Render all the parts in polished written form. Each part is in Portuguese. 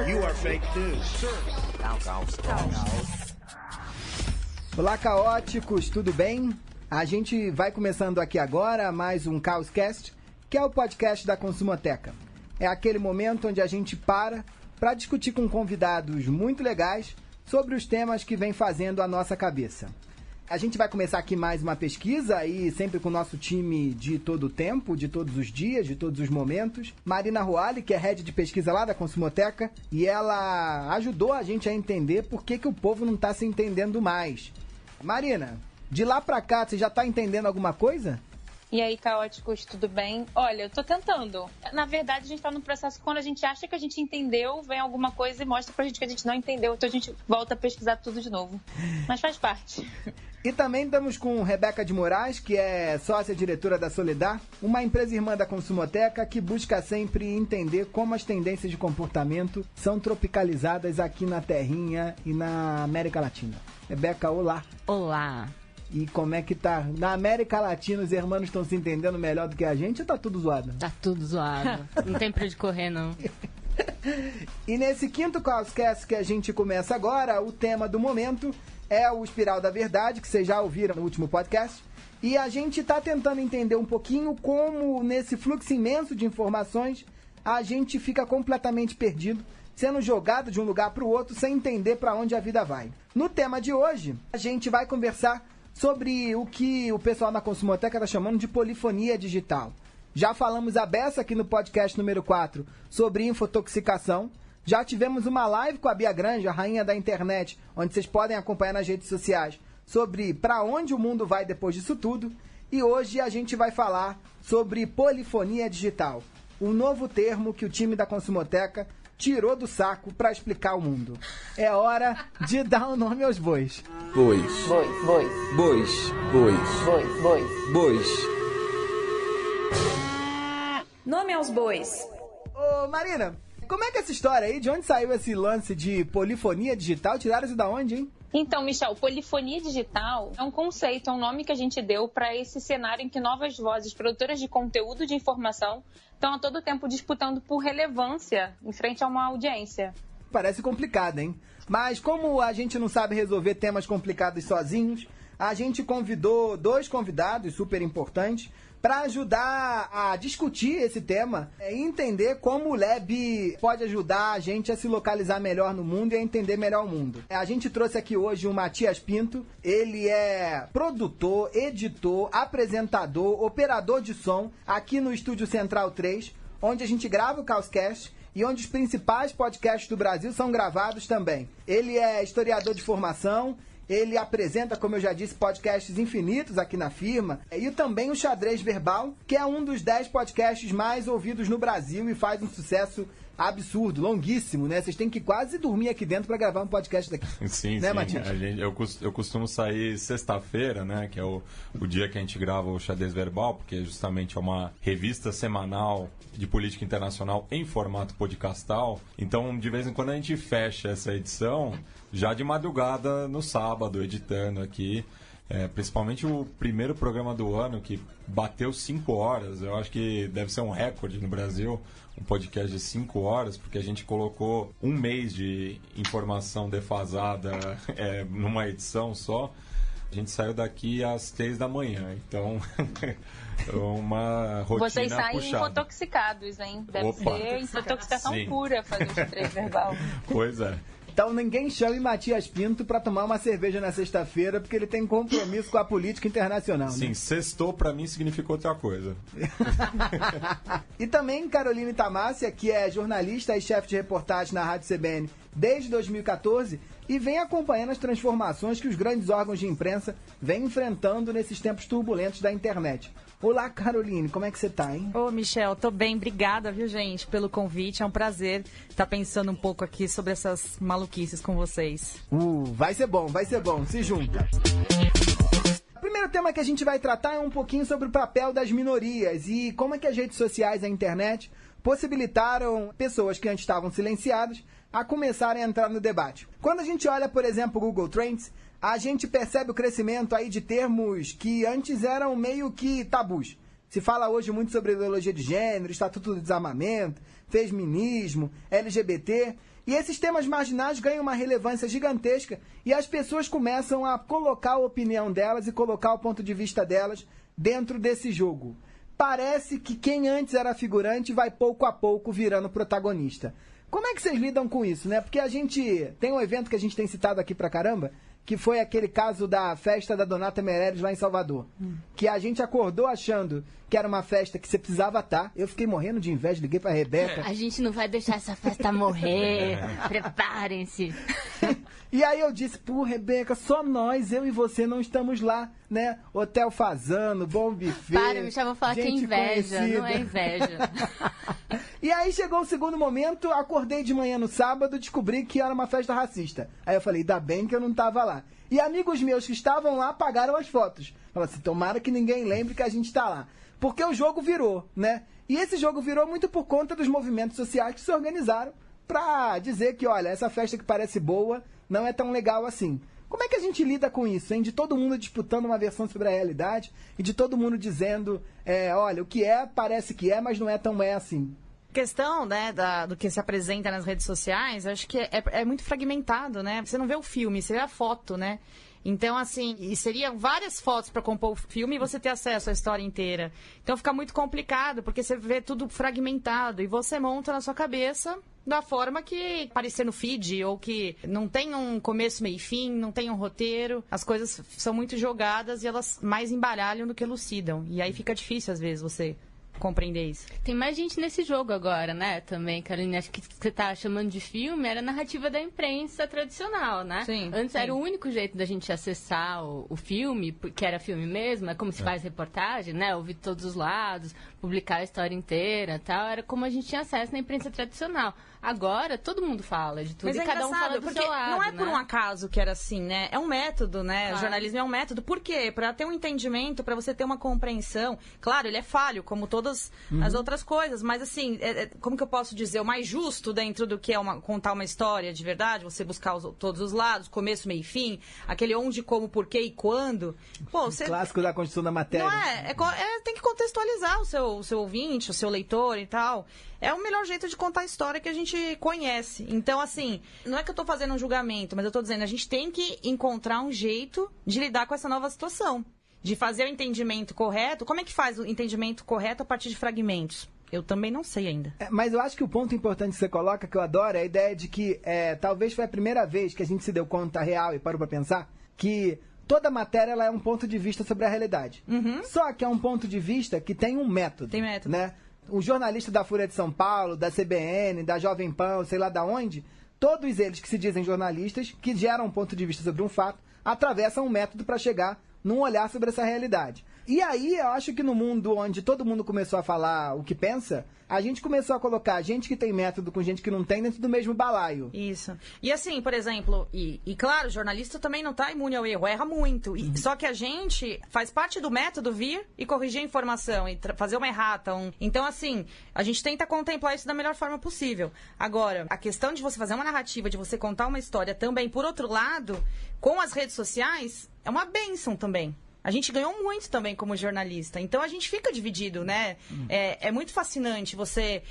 You are fake news. Olá, caóticos, tudo bem? A gente vai começando aqui agora mais um Caoscast, que é o podcast da Consumoteca. É aquele momento onde a gente para discutir com convidados muito legais sobre os temas que vem fazendo a nossa cabeça. A gente vai começar aqui mais uma pesquisa e sempre com o nosso time de todo o tempo, de todos os dias, de todos os momentos. Marina Ruali, que é head de pesquisa lá da Consumoteca, e ela ajudou a gente a entender por que o povo não está se entendendo mais. Marina, de lá pra cá, você já tá entendendo alguma coisa? E aí, caóticos, tudo bem? Olha, eu tô tentando. Na verdade, a gente tá num processo que quando a gente acha que a gente entendeu, vem alguma coisa e mostra pra gente que a gente não entendeu. Então a gente volta a pesquisar tudo de novo. Mas faz parte. E também estamos com Rebeca de Moraes, que é sócia-diretora da Soledad, uma empresa irmã da Consumoteca que busca sempre entender como as tendências de comportamento são tropicalizadas aqui na Terrinha e na América Latina. Rebeca, olá. Olá. E como é que tá? Na América Latina, os irmãos estão se entendendo melhor do que a gente ou tá tudo zoado? Tá tudo zoado. Não tem pra onde correr, não. E nesse quinto Caoscast que a gente começa agora, o tema do momento é o Espiral da Verdade, que vocês já ouviram no último podcast. E a gente tá tentando entender um pouquinho como, nesse fluxo imenso de informações, a gente fica completamente perdido, sendo jogado de um lugar para o outro sem entender para onde a vida vai. No tema de hoje, a gente vai conversar sobre o que o pessoal da Consumoteca está chamando de polifonia digital. Já falamos a beça aqui no podcast número 4 sobre infotoxicação. Já tivemos uma live com a Bia Granja, a rainha da internet, onde vocês podem acompanhar nas redes sociais, sobre para onde o mundo vai depois disso tudo. E hoje a gente vai falar sobre polifonia digital, um novo termo que o time da Consumoteca tirou do saco para explicar o mundo. É hora de dar o nome aos bois. Bois. Bois, bois. Bois. Bois. Bois, bois. Bois. Nome aos bois. Ô, Marina, como é que é essa história aí? De onde saiu esse lance de polifonia digital? Tiraram isso da onde, hein? Então, Michel, polifonia digital é um conceito, é um nome que a gente deu para esse cenário em que novas vozes, produtoras de conteúdo de informação, estão a todo tempo disputando por relevância em frente a uma audiência. Parece complicado, hein? Mas como a gente não sabe resolver temas complicados sozinhos, a gente convidou 2 convidados super importantes para ajudar a discutir esse tema e entender como o Lab pode ajudar a gente a se localizar melhor no mundo e a entender melhor o mundo. A gente trouxe aqui hoje o Matias Pinto. Ele é produtor, editor, apresentador, operador de som aqui no Estúdio Central 3, onde a gente grava o Caoscast e onde os principais podcasts do Brasil são gravados também. Ele é historiador de formação. Ele apresenta, como eu já disse, podcasts infinitos aqui na firma. E também o Xadrez Verbal, que é um dos 10 podcasts mais ouvidos no Brasil e faz um sucesso absurdo, longuíssimo, né? Vocês têm que quase dormir aqui dentro para gravar um podcast daqui. Sim, né, sim. Matias? Eu costumo sair sexta-feira, né? Que é o dia que a gente grava o Xadrez Verbal, porque justamente é uma revista semanal de política internacional em formato podcastal. Então, de vez em quando a gente fecha essa edição já de madrugada no sábado, editando aqui. Principalmente o primeiro programa do ano, que bateu 5 horas. Eu acho que deve ser um recorde no Brasil, um podcast de 5 horas, porque a gente colocou um mês de informação defasada numa edição só. A gente saiu daqui às 3 da manhã, então uma rotina Vocês saem puxada. Infotoxicados, hein? Deve Opa. ser infotoxicação Sim. pura fazer o Xadrez Verbal. Pois é. Então ninguém chame Matias Pinto para tomar uma cerveja na sexta-feira, porque ele tem compromisso com a política internacional. Sim, né? sextou pra mim significa outra coisa. E também Caroline Tamassia, que é jornalista e chefe de reportagem na Rádio CBN desde 2014 e vem acompanhando as transformações que os grandes órgãos de imprensa vêm enfrentando nesses tempos turbulentos da internet. Olá, Caroline, como é que você tá, hein? Ô, Michel, tô bem, obrigada, viu, gente, pelo convite. É um prazer estar pensando um pouco aqui sobre essas maluquices com vocês. Vai ser bom, se junta. O primeiro tema que a gente vai tratar é um pouquinho sobre o papel das minorias e como é que as redes sociais e a internet possibilitaram pessoas que antes estavam silenciadas a começarem a entrar no debate. Quando a gente olha, por exemplo, o Google Trends, a gente percebe o crescimento aí de termos que antes eram meio que tabus. Se fala hoje muito sobre ideologia de gênero, Estatuto do Desarmamento, feminismo, LGBT... E esses temas marginais ganham uma relevância gigantesca e as pessoas começam a colocar a opinião delas e colocar o ponto de vista delas dentro desse jogo. Parece que quem antes era figurante vai pouco a pouco virando protagonista. Como é que vocês lidam com isso, né? Porque a gente tem um evento que a gente tem citado aqui pra caramba, que foi aquele caso da festa da Donata Meirelles lá em Salvador. Que a gente acordou achando que era uma festa que você precisava estar. Eu fiquei morrendo de inveja, liguei pra Rebeca. A gente não vai deixar essa festa morrer. Preparem-se. E aí eu disse, pô, Rebeca, só nós, eu e você, não estamos lá, né? Hotel Fazano, bom buffet. Para, Michel, vou falar que é inveja, conhecida. não é inveja. E aí chegou o segundo momento, acordei de manhã no sábado, descobri que era uma festa racista. Aí eu falei, ainda bem que eu não tava lá. E amigos meus que estavam lá apagaram as fotos. Falaram assim, tomara que ninguém lembre que a gente tá lá. Porque o jogo virou, né? E esse jogo virou muito por conta dos movimentos sociais que se organizaram pra dizer que, olha, essa festa que parece boa não é tão legal assim. Como é que a gente lida com isso, hein? De todo mundo disputando uma versão sobre a realidade e de todo mundo dizendo, olha, o que é, parece que é, mas não é tão assim. Questão, né, do que se apresenta nas redes sociais, acho que é muito fragmentado, né? Você não vê o filme, você vê a foto, né? Então, assim, e seriam várias fotos para compor o filme e você ter acesso à história inteira. Então fica muito complicado, porque você vê tudo fragmentado e você monta na sua cabeça da forma que aparecer no feed, ou que não tem um começo, meio e fim, não tem um roteiro. As coisas são muito jogadas e elas mais embaralham do que elucidam. E aí fica difícil, às vezes, você compreender isso. Tem mais gente nesse jogo agora, né? Também, Carolina, acho que você tá chamando de filme, era a narrativa da imprensa tradicional, né? Sim, Antes sim. era o único jeito da gente acessar o filme, que era filme mesmo, é como se faz reportagem, né? Ouvir todos os lados, publicar a história inteira e tal. Era como a gente tinha acesso na imprensa tradicional. Agora, todo mundo fala de tudo. Mas e cada um fala do porque seu lado, não é por né? um acaso que era assim, né? É um método, né? Claro. O jornalismo é um método. Por quê? Para ter um entendimento, para você ter uma compreensão. Claro, ele é falho, como todas as outras coisas, mas assim, como que eu posso dizer? O mais justo dentro do que é contar uma história de verdade, você buscar todos os lados, começo, meio e fim, aquele onde, como, porquê e quando. Pô, você... Clássico da construção da matéria. Não tem que contextualizar o seu ouvinte, o seu leitor e tal. É o melhor jeito de contar a história que a gente conhece. Então, assim, não é que eu tô fazendo um julgamento, mas eu tô dizendo, a gente tem que encontrar um jeito de lidar com essa nova situação. De fazer o entendimento correto. Como é que faz o entendimento correto a partir de fragmentos? Eu também não sei ainda. Mas eu acho que o ponto importante que você coloca, que eu adoro, é a ideia de que talvez foi a primeira vez que a gente se deu conta real e parou pra pensar que toda matéria ela é um ponto de vista sobre a realidade. Só que é um ponto de vista que tem um método. Tem método. Né? O jornalista da Folha de São Paulo, da CBN, da Jovem Pan, sei lá da onde, todos eles que se dizem jornalistas, que geram um ponto de vista sobre um fato, atravessam um método para chegar num olhar sobre essa realidade. E aí, eu acho que no mundo onde todo mundo começou a falar o que pensa, a gente começou a colocar gente que tem método com gente que não tem dentro do mesmo balaio. Isso. E assim, por exemplo, e claro, o jornalista também não está imune ao erro, erra muito. Só que a gente faz parte do método vir e corrigir a informação e fazer uma errata. Então, assim, a gente tenta contemplar isso da melhor forma possível. Agora, a questão de você fazer uma narrativa, de você contar uma história também, por outro lado, com as redes sociais, é uma bênção também. A gente ganhou muito também como jornalista. Então, a gente fica dividido, né? É muito fascinante você,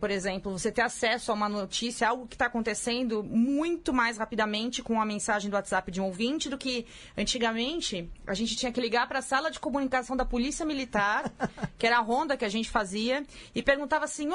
por exemplo, você ter acesso a uma notícia, algo que está acontecendo muito mais rapidamente com uma mensagem do WhatsApp de um ouvinte do que antigamente a gente tinha que ligar para a sala de comunicação da Polícia Militar, que era a ronda que a gente fazia, e perguntava assim,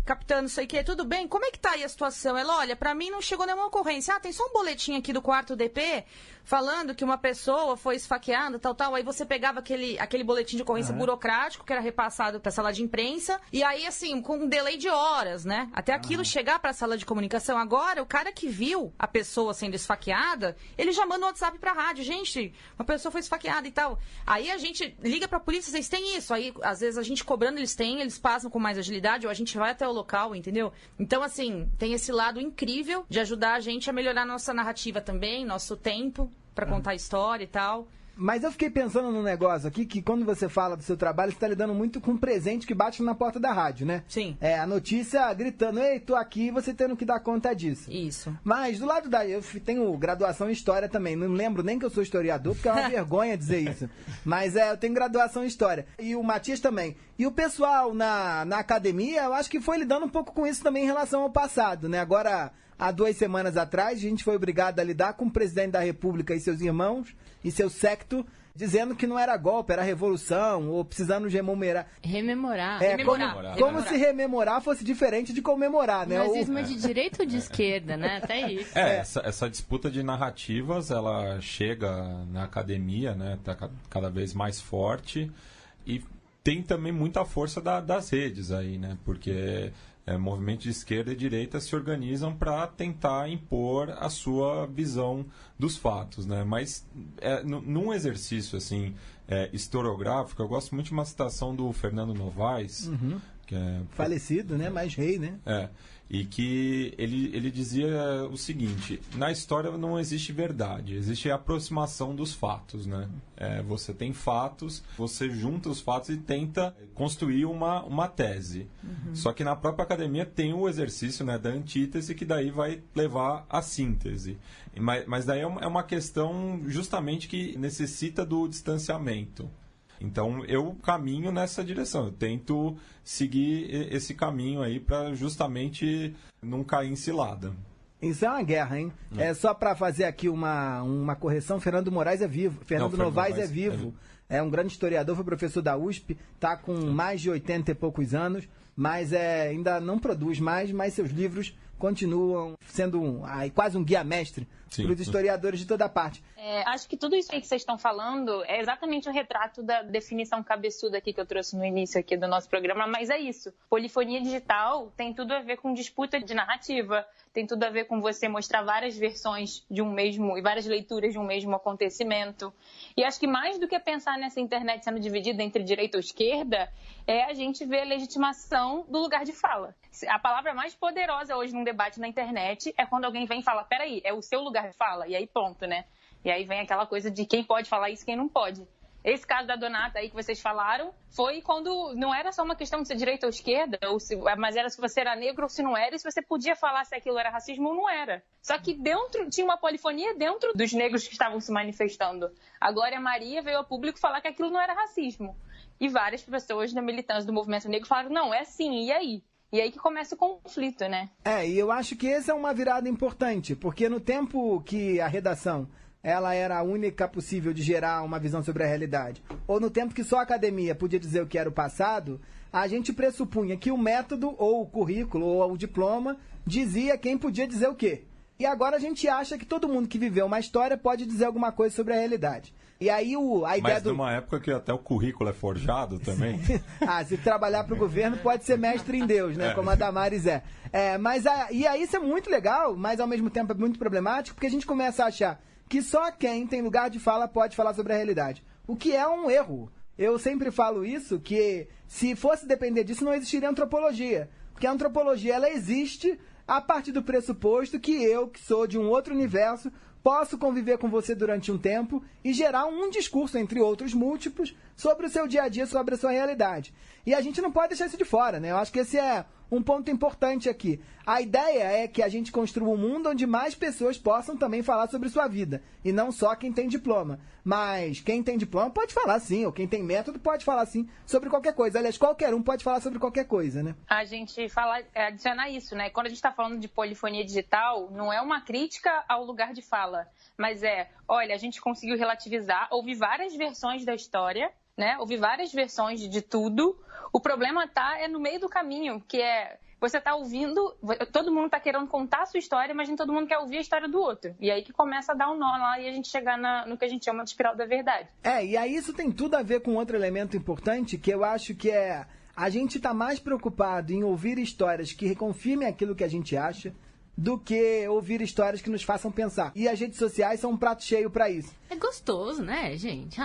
capitão, não sei o que, tudo bem? Como é que tá aí a situação? Ela, olha, para mim não chegou nenhuma ocorrência. Tem só um boletim aqui do 4º DP falando que uma pessoa foi esfaqueada, tal. Aí você pegava aquele boletim de ocorrência burocrático que era repassado para a sala de imprensa, e aí, assim, com um delay de horas, né? Até aquilo chegar para a sala de comunicação. Agora, o cara que viu a pessoa sendo esfaqueada, ele já manda um WhatsApp para a rádio. Gente, uma pessoa foi esfaqueada e tal. Aí a gente liga para a polícia, vocês têm isso? Aí, às vezes, a gente cobrando, eles passam com mais agilidade, ou a gente vai até o local, entendeu? Então, assim, tem esse lado incrível de ajudar a gente a melhorar nossa narrativa também, nosso tempo para contar a história e tal. Mas eu fiquei pensando num negócio aqui, que quando você fala do seu trabalho, você está lidando muito com um presente que bate na porta da rádio, né? Sim. A notícia gritando, ei, tô aqui, e você tendo que dar conta disso. Isso. Mas do lado eu tenho graduação em História também, não lembro nem que eu sou historiador, porque é uma vergonha dizer isso. Mas eu tenho graduação em História. E o Matias também. E o pessoal na academia, eu acho que foi lidando um pouco com isso também em relação ao passado, né? Agora, há 2 semanas atrás, a gente foi obrigado a lidar com o presidente da República e seus irmãos e seu séquito, dizendo que não era golpe, era revolução, ou precisando de rememorar. Como se rememorar fosse diferente de comemorar, né? Nazismo de direita ou de esquerda, né? Até isso. Essa disputa de narrativas, ela chega na academia, né? Tá cada vez mais forte e tem também muita força das redes aí, né? Porque movimento de esquerda e direita se organizam para tentar impor a sua visão dos fatos, né? Mas num exercício assim historiográfico, eu gosto muito de uma citação do Fernando Novaes, que é falecido, né? Mais rei, né? E que ele dizia o seguinte: na história não existe verdade, existe a aproximação dos fatos, né? Você tem fatos, você junta os fatos e tenta construir uma tese. Só que na própria academia tem o exercício, né, da antítese, que daí vai levar à síntese. Mas daí é uma questão justamente que necessita do distanciamento. Então, eu caminho nessa direção. Eu tento seguir esse caminho aí para justamente não cair em cilada. Isso é uma guerra, hein? Só para fazer aqui uma correção, Fernando Moraes é vivo. Fernando Novaes é vivo. É um grande historiador, foi professor da USP, está com mais de 80 e poucos anos, mas ainda não produz mais, mas seus livros continuam sendo quase um guia-mestre para os historiadores de toda parte. Acho que tudo isso aí que vocês estão falando é exatamente o retrato da definição cabeçuda aqui que eu trouxe no início aqui do nosso programa, mas é isso. Polifonia digital tem tudo a ver com disputa de narrativa, tem tudo a ver com você mostrar várias versões de um mesmo e várias leituras de um mesmo acontecimento. E acho que mais do que pensar nessa internet sendo dividida entre direita ou esquerda, é a gente ver a legitimação do lugar de fala. A palavra mais poderosa hoje num debate na internet é quando alguém vem e fala, peraí, é o seu lugar de fala? E aí ponto, né? E aí vem aquela coisa de quem pode falar isso e quem não pode. Esse caso da Donata aí que vocês falaram foi quando não era só uma questão de ser direita ou esquerda, mas era se você era negro ou se não era, e se você podia falar se aquilo era racismo ou não era. Só que tinha uma polifonia dentro dos negros que estavam se manifestando. A Glória Maria veio ao público falar que aquilo não era racismo. E várias pessoas da militância do movimento negro falaram, não, é sim, e aí? E aí que começa o conflito, né? E eu acho que essa é uma virada importante, porque no tempo que a redação ela era a única possível de gerar uma visão sobre a realidade, ou no tempo que só a academia podia dizer o que era o passado, a gente pressupunha que o método, ou o currículo, ou o diploma, dizia quem podia dizer o quê. E agora a gente acha que todo mundo que viveu uma história pode dizer alguma coisa sobre a realidade. E aí a ideia Mas numa época que até o currículo é forjado também. Se trabalhar para o governo pode ser mestre em Deus, né? Como a Damares é. E aí isso é muito legal, mas ao mesmo tempo é muito problemático, porque a gente começa a achar que só quem tem lugar de fala pode falar sobre a realidade. O que é um erro. Eu sempre falo isso, que se fosse depender disso, não existiria antropologia. Porque a antropologia, ela existe a partir do pressuposto que eu, que sou de um outro universo, posso conviver com você durante um tempo e gerar um discurso, entre outros múltiplos, sobre o seu dia a dia, sobre a sua realidade. E a gente não pode deixar isso de fora, né? Eu acho que esse é um ponto importante aqui. A ideia é que a gente construa um mundo onde mais pessoas possam também falar sobre sua vida, e não só quem tem diploma. Mas quem tem diploma pode falar sim, ou quem tem método pode falar sim sobre qualquer coisa. Aliás, qualquer um pode falar sobre qualquer coisa, né? A gente adicionar isso, né? Quando a gente está falando de polifonia digital, não é uma crítica ao lugar de fala, mas olha, a gente conseguiu relativizar, ouvir várias versões da história, né? Ouvir várias versões de tudo. O problema é no meio do caminho, que você está ouvindo, todo mundo está querendo contar a sua história, mas nem todo mundo quer ouvir a história do outro. E aí que começa a dar um nó lá e a gente chegar no que a gente chama de espiral da verdade. E aí isso tem tudo a ver com outro elemento importante, que eu acho que a gente está mais preocupado em ouvir histórias que reconfirmem aquilo que a gente acha, do que ouvir histórias que nos façam pensar. E as redes sociais são um prato cheio para isso. É gostoso, né, gente?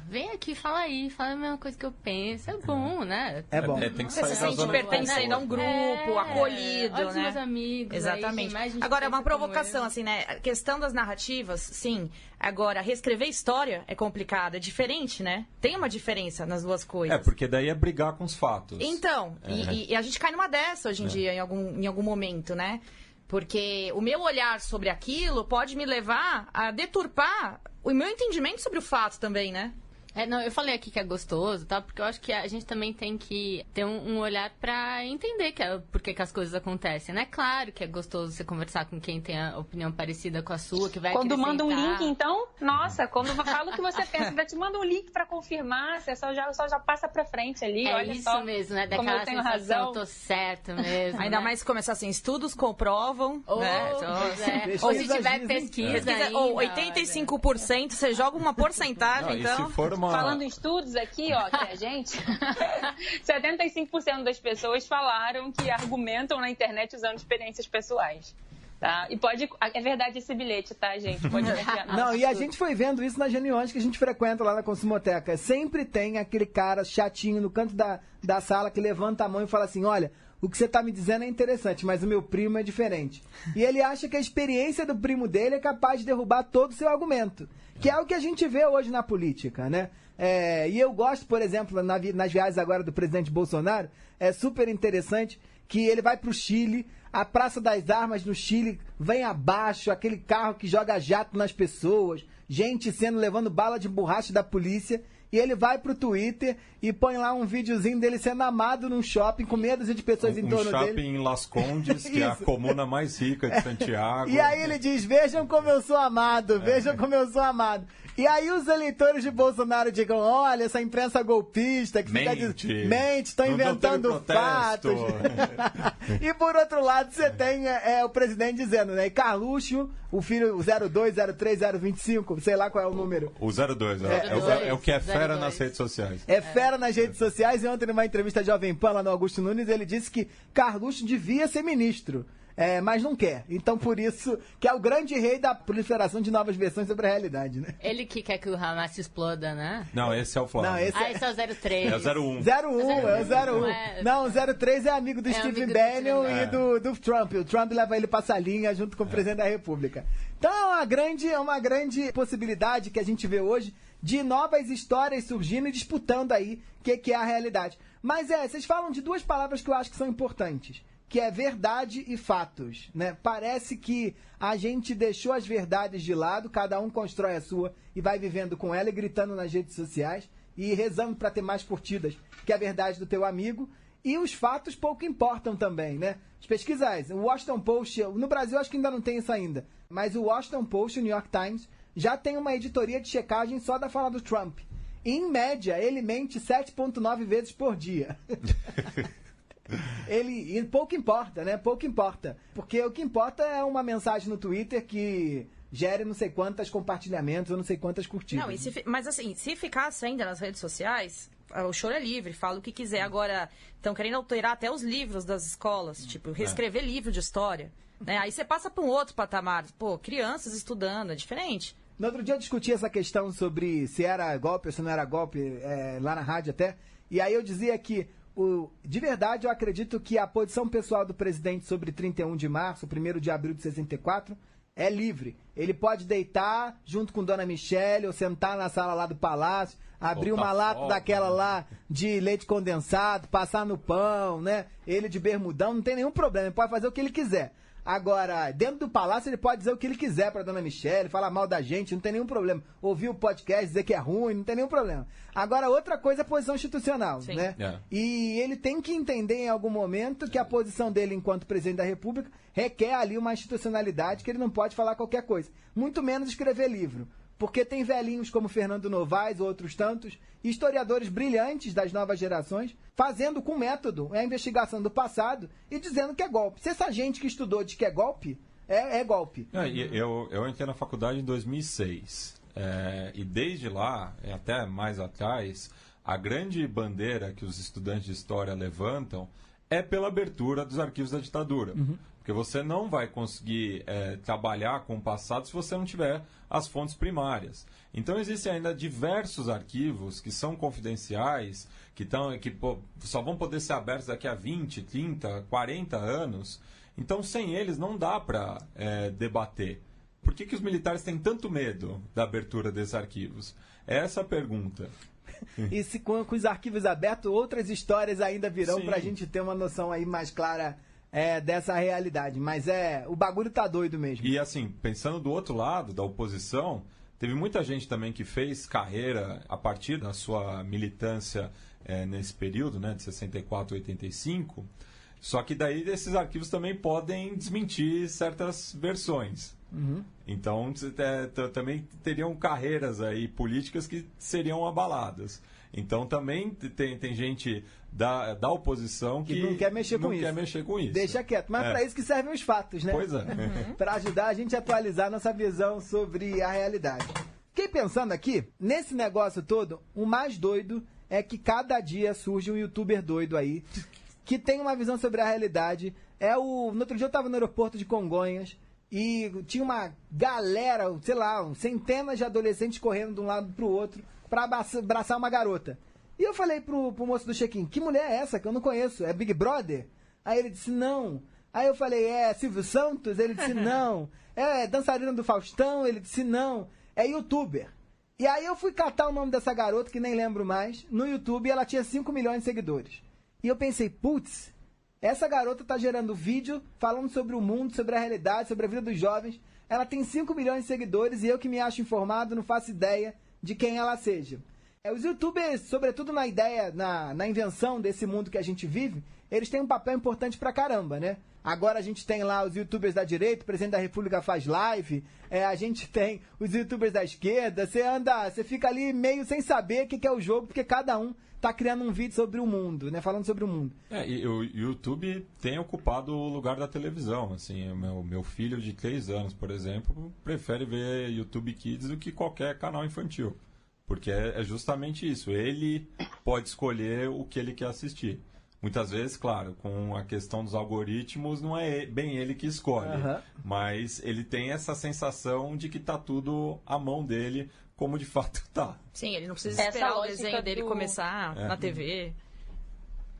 Vem aqui, fala aí, fala a mesma coisa que eu penso. É bom, né? É bom. Tem que Você sair se da sente zona de pertencendo a um conforto. grupo, acolhido, olha os né? meus amigos. Exatamente. Aí, tem mais gente Agora, que uma pensa como provocação, eu. assim, né? A questão das narrativas, sim. Agora, reescrever história é complicado, é diferente, né? Tem uma diferença nas duas coisas. Porque daí é brigar com os fatos. Então, e a gente cai numa dessa hoje em dia, em algum momento, né? Porque o meu olhar sobre aquilo pode me levar a deturpar o meu entendimento sobre o fato também, né? Não, eu falei aqui que é gostoso, tá? Porque eu acho que a gente também tem que ter um olhar pra entender por que as coisas acontecem, né? Claro que é gostoso você conversar com quem tem a opinião parecida com a sua, que vai Quando manda um acrescentar. link, então, nossa, quando fala o que você pensa, ainda te manda um link pra confirmar, você só já passa pra frente ali, olha isso só. mesmo, né? Como Daquela eu tenho sensação, razão. tô certo mesmo. Ainda né? mais se começar assim, estudos comprovam, né? Ou se tiver Dizem. pesquisa ainda, Ou olha. 85%, você joga uma porcentagem, E então... se for uma... Falando em estudos aqui, ó, que a gente... 75% das pessoas falaram que argumentam na internet usando experiências pessoais. Tá? E pode... É verdade esse bilhete, tá, gente? Pode confiar. Não, e a gente foi vendo isso nas reuniões que a gente frequenta lá na Consumoteca. Sempre tem aquele cara chatinho no canto da sala que levanta a mão e fala assim, olha, o que você tá me dizendo é interessante, mas o meu primo é diferente. E ele acha que a experiência do primo dele é capaz de derrubar todo o seu argumento. Que é o que a gente vê hoje na política, né? E eu gosto, por exemplo, nas viagens agora do presidente Bolsonaro, é super interessante que ele vai pro Chile, a Praça das Armas no Chile vem abaixo, aquele carro que joga jato nas pessoas, gente levando bala de borracha da polícia, e ele vai pro Twitter e põe lá um videozinho dele sendo amado num shopping com meia dúzia de pessoas em torno shopping dele. em Las Condes, que é a Isso. comuna mais rica de Santiago. E aí ele diz, vejam como eu sou amado, vejam como eu sou amado. E aí os eleitores de Bolsonaro digam, olha, essa imprensa golpista que fica dizendo, mente, estão Não inventando teve protesto. fatos. E por outro lado, você tem o presidente dizendo, né? E Carluxo, o filho, o 02, 03, 025, sei lá qual é o número. O 02, é o que é fera 02. nas redes sociais. É fera nas redes sociais, e ontem numa entrevista à Jovem Pan, lá no Augusto Nunes, ele disse que Carluxo devia ser ministro. Mas não quer. Então, por isso, que é o grande rei da proliferação de novas versões sobre a realidade, né? Ele que quer que o Hamas exploda, né? Não, esse é o Flávio. Não, esse Esse é o 03. É o 01. 01, é o 01. É. Não, o 03 é amigo do Steve amigo do Bannon Steve e do Trump. O Trump leva ele pra salinha junto com o presidente da República. Então é uma grande possibilidade que a gente vê hoje de novas histórias surgindo e disputando aí o que é a realidade. Mas vocês falam de duas palavras que eu acho que são importantes, que é verdade e fatos, né? Parece que a gente deixou as verdades de lado, cada um constrói a sua e vai vivendo com ela e gritando nas redes sociais e rezando para ter mais curtidas que a verdade do teu amigo. E os fatos pouco importam também, né? As pesquisas, o Washington Post, no Brasil acho que ainda não tem isso ainda, mas o Washington Post e o New York Times já tem uma editoria de checagem só da fala do Trump. Em média, ele mente 7,9 vezes por dia. E pouco importa, né? Pouco importa. Porque o que importa é uma mensagem no Twitter que gere não sei quantos compartilhamentos ou não sei quantas curtidas. Não, mas assim, se ficasse ainda nas redes sociais, o choro é livre, fala o que quiser. Agora, estão querendo alterar até os livros das escolas, tipo, reescrever livro de história. Né? Aí você passa para um outro patamar. Pô, crianças estudando, é diferente. No outro dia eu discuti essa questão sobre se era golpe ou se não era golpe, lá na rádio até, e aí eu dizia que de verdade, eu acredito que a posição pessoal do presidente sobre 31 de março, 1º de abril de 64, é livre. Ele pode deitar junto com Dona Michele ou sentar na sala lá do palácio, abrir uma lata daquela lá de leite condensado, passar no pão, né? Ele de bermudão, não tem nenhum problema, ele pode fazer o que ele quiser. Agora, dentro do palácio, ele pode dizer o que ele quiser pra Dona Michele, falar mal da gente, não tem nenhum problema. Ouvir o podcast, dizer que é ruim, não tem nenhum problema. Agora, outra coisa é a posição institucional, Sim. né? E ele tem que entender em algum momento que a posição dele enquanto presidente da República requer ali uma institucionalidade que ele não pode falar qualquer coisa. Muito menos escrever livro. Porque tem velhinhos como Fernando Novaes, outros tantos, historiadores brilhantes das novas gerações, fazendo com método a investigação do passado e dizendo que é golpe. Se essa gente que estudou diz que é golpe, é golpe. Eu entrei na faculdade em 2006. E desde lá, até mais atrás, a grande bandeira que os estudantes de história levantam é pela abertura dos arquivos da ditadura. Porque você não vai conseguir trabalhar com o passado se você não tiver as fontes primárias. Então, existem ainda diversos arquivos que são confidenciais, que só vão poder ser abertos daqui a 20, 30, 40 anos. Então, sem eles, não dá para debater. Por que os militares têm tanto medo da abertura desses arquivos? É essa a pergunta. E se com os arquivos abertos, outras histórias ainda virão para a gente ter uma noção aí mais clara dessa realidade. Mas o bagulho tá doido mesmo. E assim, pensando do outro lado, da oposição, teve muita gente também que fez carreira a partir da sua militância nesse período, né, de 64 a 85. Só que daí esses arquivos também podem desmentir certas versões. Então também teriam carreiras aí políticas que seriam abaladas. Então também tem gente da oposição que não quer mexer com isso. Deixa quieto. Mas para isso que servem os fatos, né? Pois é. Para ajudar a gente a atualizar nossa visão sobre a realidade. Fiquei pensando aqui, nesse negócio todo, o mais doido é que cada dia surge um youtuber doido aí que tem uma visão sobre a realidade. No outro dia eu estava no aeroporto de Congonhas e tinha uma galera, sei lá, centenas de adolescentes correndo de um lado pro outro para abraçar uma garota. E eu falei pro moço do check-in, que mulher é essa que eu não conheço? É Big Brother? Aí ele disse, não. Aí eu falei, é Silvio Santos? Ele disse, não. É dançarina do Faustão? Ele disse, não. É youtuber. E aí eu fui catar o nome dessa garota, que nem lembro mais, no YouTube, e ela tinha 5 milhões de seguidores. E eu pensei, putz, essa garota tá gerando vídeo falando sobre o mundo, sobre a realidade, sobre a vida dos jovens. Ela tem 5 milhões de seguidores e eu que me acho informado não faço ideia de quem ela seja. Os youtubers, sobretudo na ideia, na invenção desse mundo que a gente vive, eles têm um papel importante pra caramba, né? Agora a gente tem lá os youtubers da direita, o presidente da República faz live, a gente tem os youtubers da esquerda, você fica ali meio sem saber o que é o jogo, porque cada um tá criando um vídeo sobre o mundo, né? Falando sobre o mundo. E o YouTube tem ocupado o lugar da televisão, assim, o meu filho de 3 anos, por exemplo, prefere ver YouTube Kids do que qualquer canal infantil. Porque é justamente isso, ele pode escolher o que ele quer assistir. Muitas vezes, claro, com a questão dos algoritmos, não é bem ele que escolhe, mas ele tem essa sensação de que tá tudo à mão dele, como de fato tá. Sim, ele não precisa esperar o desenho dele começar na TV.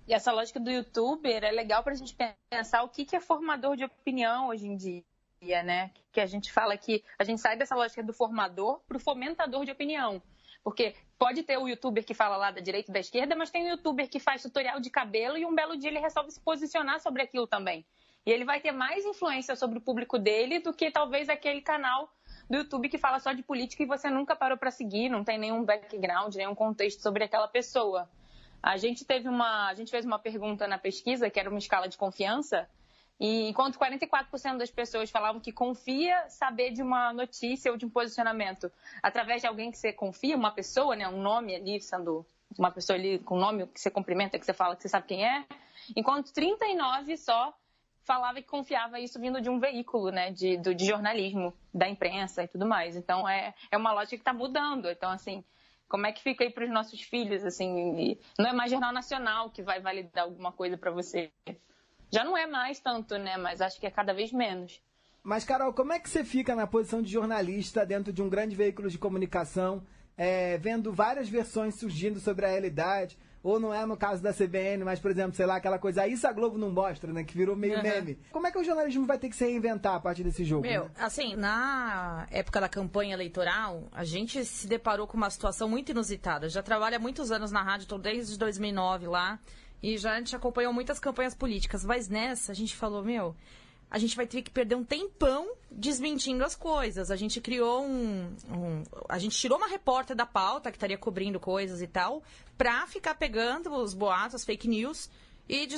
E essa lógica do youtuber é legal pra gente pensar o que é formador de opinião hoje em dia, né? Que a gente fala que a gente sai dessa lógica do formador pro fomentador de opinião. Porque pode ter o youtuber que fala lá da direita e da esquerda, mas tem o youtuber que faz tutorial de cabelo e um belo dia ele resolve se posicionar sobre aquilo também. E ele vai ter mais influência sobre o público dele do que talvez aquele canal do YouTube que fala só de política e você nunca parou para seguir, não tem nenhum background, nenhum contexto sobre aquela pessoa. A gente fez uma pergunta na pesquisa, que era uma escala de confiança, e enquanto 44% das pessoas falavam que confia saber de uma notícia ou de um posicionamento através de alguém que você confia, uma pessoa, né, um nome ali, sendo uma pessoa ali com nome que você cumprimenta, que você fala que você sabe quem é, enquanto 39% só falava que confiava isso vindo de um veículo, né, de jornalismo, da imprensa e tudo mais. Então, é uma lógica que está mudando. Então, assim, como é que fica aí para os nossos filhos? Assim, não é mais Jornal Nacional que vai validar alguma coisa para você. Já não é mais tanto, né, mas acho que é cada vez menos. Mas, Carol, como é que você fica na posição de jornalista dentro de um grande veículo de comunicação, vendo várias versões surgindo sobre a realidade? Ou não é no caso da CBN, mas, por exemplo, sei lá, aquela coisa, isso a Globo não mostra, né? Que virou meio meme. Como é que o jornalismo vai ter que se reinventar a partir desse jogo? Meu, né? assim, na época da campanha eleitoral, a gente se deparou com uma situação muito inusitada. Já trabalho há muitos anos na rádio, estou desde 2009 lá, e já a gente acompanhou muitas campanhas políticas. Mas nessa, a gente falou, a gente vai ter que perder um tempão desmentindo as coisas. A gente criou a gente tirou uma repórter da pauta que estaria cobrindo coisas e tal, pra ficar pegando os boatos, as fake news e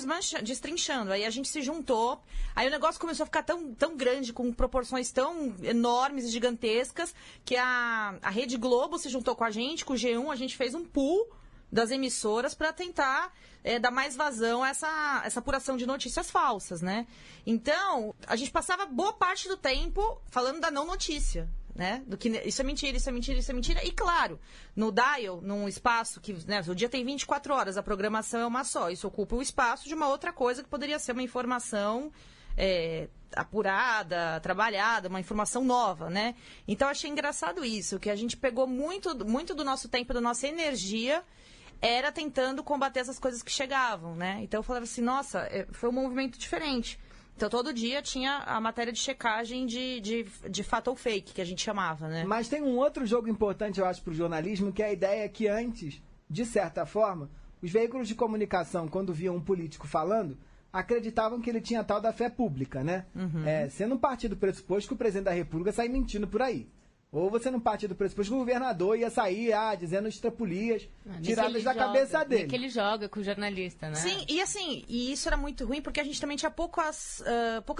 destrinchando. Aí a gente se juntou, aí o negócio começou a ficar tão grande, com proporções tão enormes e gigantescas, que a Rede Globo se juntou com a gente, com o G1, a gente fez um pool das emissoras para tentar dar mais vazão a essa apuração de notícias falsas, né? Então, a gente passava boa parte do tempo falando da não notícia. né? Do que isso é mentira, isso é mentira, isso é mentira. E claro, no dial, num espaço que, né, o dia tem 24 horas, a programação é uma só. Isso ocupa o espaço de uma outra coisa que poderia ser uma informação apurada, trabalhada, uma informação nova, né? Então, achei engraçado isso, que a gente pegou muito do nosso tempo, da nossa energia, era tentando combater essas coisas que chegavam, né? Então, eu falava assim, nossa, foi um movimento diferente. Então, todo dia tinha a matéria de checagem de fato ou fake, que a gente chamava, né? Mas tem um outro jogo importante, eu acho, para o jornalismo, que é a ideia que antes, de certa forma, os veículos de comunicação, quando viam um político falando, acreditavam que ele tinha tal da fé pública, né? Sendo um partido pressuposto que o presidente da República sai mentindo por aí. Ou você não partir do pressuposto que o governador ia sair dizendo extrapolias tiradas da cabeça dele. Que ele joga com o jornalista, né? Sim, e assim, e isso era muito ruim porque a gente também tinha poucas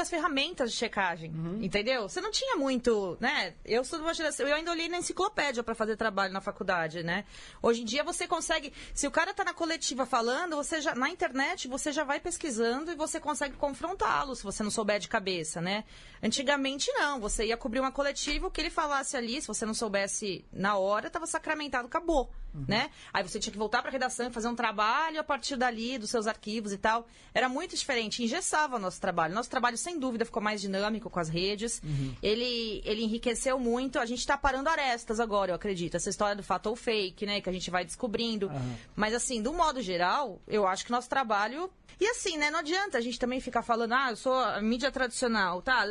ferramentas de checagem, entendeu? Você não tinha muito, né? Eu sou de uma geração, eu ainda olhei na enciclopédia para fazer trabalho na faculdade, né? Hoje em dia você consegue, se o cara tá na coletiva falando, você já, na internet, você já vai pesquisando e você consegue confrontá-lo se você não souber de cabeça, né? Antigamente não, você ia cobrir uma coletiva, o que ele falasse ali, se você não soubesse na hora, estava sacramentado, acabou, né? Aí você tinha que voltar para a redação e fazer um trabalho a partir dali, dos seus arquivos e tal. Era muito diferente, engessava o nosso trabalho. Nosso trabalho, sem dúvida, ficou mais dinâmico com as redes. Ele enriqueceu muito. A gente está parando arestas agora, eu acredito. Essa história do fato ou fake, né? Que a gente vai descobrindo. Mas, assim, do modo geral, eu acho que nosso trabalho... E assim, né? Não adianta a gente também ficar falando, eu sou a mídia tradicional, tá?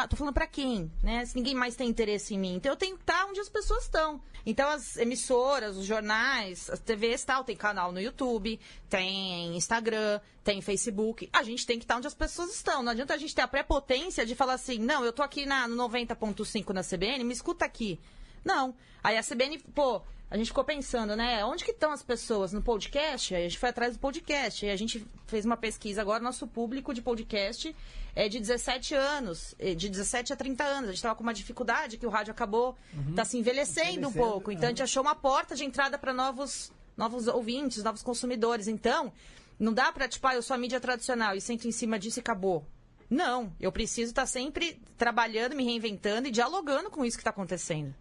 Tô falando pra quem, né? Se ninguém mais tem interesse em mim. Então eu tenho que estar onde as pessoas estão. Então as emissoras, os jornais, as TVs e tal, tem canal no YouTube, tem Instagram, tem Facebook. A gente tem que estar onde as pessoas estão. Não adianta a gente ter a prepotência de falar assim, não, eu tô aqui no 90.5 na CBN, me escuta aqui. Não. Aí a CBN, a gente ficou pensando, né? Onde que estão as pessoas? No podcast? Aí a gente foi atrás do podcast. Aí a gente fez uma pesquisa agora. Nosso público de podcast é de 17 anos. De 17 a 30 anos. A gente estava com uma dificuldade que o rádio acabou tá se envelhecendo um pouco. Então a gente achou uma porta de entrada para novos ouvintes, novos consumidores. Então, não dá para, eu sou a mídia tradicional e sento em cima disso e acabou. Não. Eu preciso estar sempre trabalhando, me reinventando e dialogando com isso que está acontecendo.